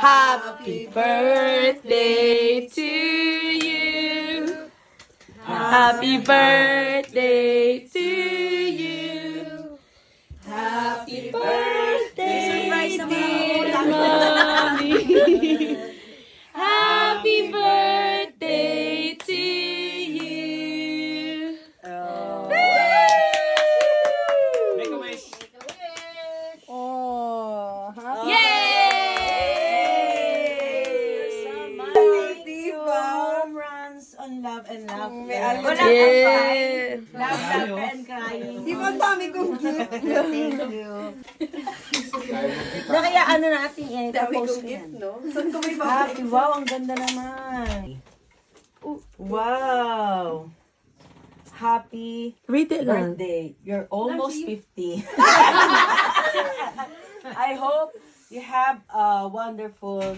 Happy birthday to you. Happy birthday to you. Happy birthday, dear mommy. Happy birthday to you. Make a wish. Oh, Oh. Home runs on love and love. Wala yeah. love and crying. Di ba ang dami kong gift? Thank you. Na kaya ano natin yan, i-post ko yan. No? Saan ko may Happy, wow, ang ganda naman. Wow. Happy Read it lang. birthday. You're almost 50. I hope you have a wonderful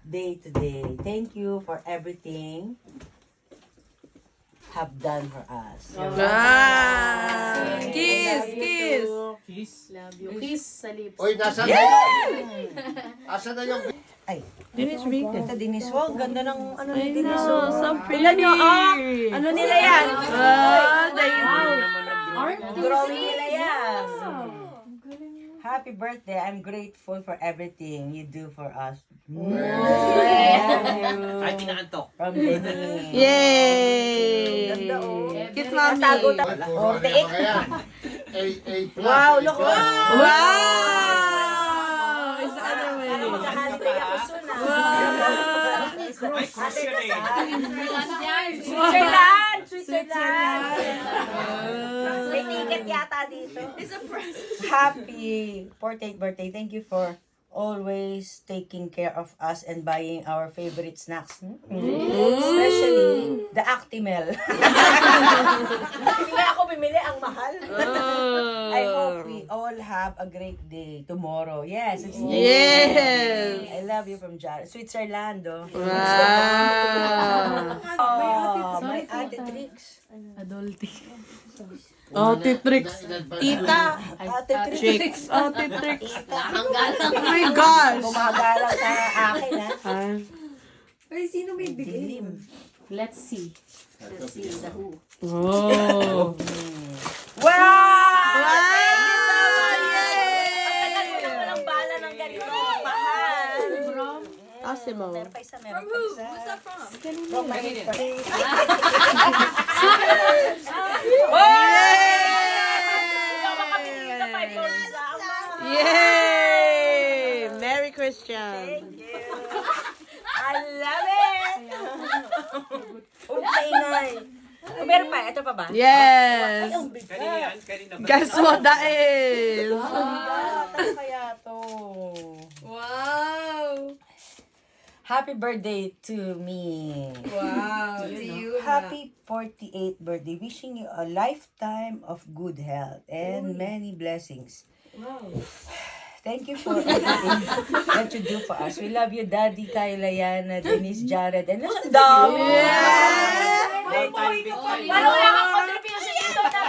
day today. Thank you for everything have done for us. Ah, kiss, kiss. Kiss. Love you. Kiss sa lips. Uy, nasa na yung... Asa na yung... Ay, Dennis, read it. ito Dennis, wow, ganda ng ano ni I Dennis. know, Oh. so pretty. Tingnan nyo, ah, ano nila yan? Drawing nila yan. Happy birthday. I'm grateful for everything you do for us. Ay, pinaantok. From Denny. Yay! Ganda, oh. Kiss Tago mommy. ta- Ay, puro na mga yan. A plus. Wow, A look, plus. Wow! Isa ka Para naman. magka-holiday ako soon, ah. Ay, crush yan eh. Switzerland! Switzerland! May ticket yata dito. Happy 48th birthday. Thank you for always taking care of us and buying our favorite snacks. Especially the Actimel. Hindi nga ako bimili, ang mahal. I hope we all have a great day tomorrow. Yes, it's Yes! I love you from Switzerland. Oh. Wow! Oh, my Ate Trix. Adulting. Ate Trix. Tita. Ate Trix. Tricks. Ate Trix. Hanggang Oh my gosh! Gumagalang sa akin, ha? Ah. Ay, sino may bigay? Dilim. Let's see. Let's see the who. Oh! Wow! Yay! Ang tagal mo lang walang bala ng ganito. Mahal. Asimo. Meron pa isa, meron pa isa. Who's that from? From my Ikaw makapili ka pa, ikaw isa. Ang mahal. Yay! Merry Christian. Thank you. I love it. Okay, Nay. Oh, meron pa. Ito pa ba? Yes! Ang bigat. Kanina yan, kanina ba? Guess what that is? Ano kaya to? Wow! Happy birthday to me. Wow! To you. Happy 48th birthday. Wishing you a lifetime of good health and many blessings. Wow. Thank you for everything that you do for us. We love you, Daddy, Kyla, Yana, Denise, Jared, and ang dami! Daytime victory. Parang wala kang contribution dito na.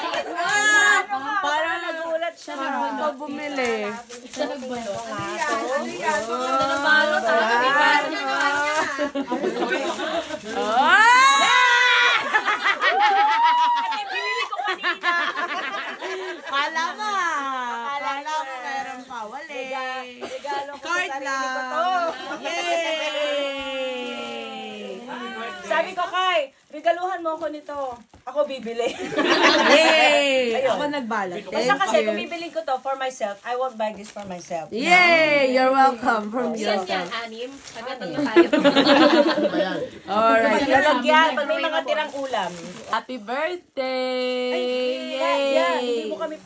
Parang nagulat siya na ako bumili. Isa nagbalo. Ganda ng balot, ha? Pinili ko kanina. Kala mo! Kala mo meron pa. Wala. Regalo ko Card sa sarili lang. ko to. Yay! Sabi ko, Kai, regaluhan mo ako nito. Ako bibili. Yay! Ayun. Ako nagbalat. Basta kasi Thank kung you. bibili ko to for myself, I won't buy this for myself. Yay! You're welcome from Yan yourself. yan, anim. Hanggang tatlo tayo. Ano ba yan? Alright. Lalagyan pag may mga tirang ulam. Happy birthday! Ay, yan. Hindi mo kami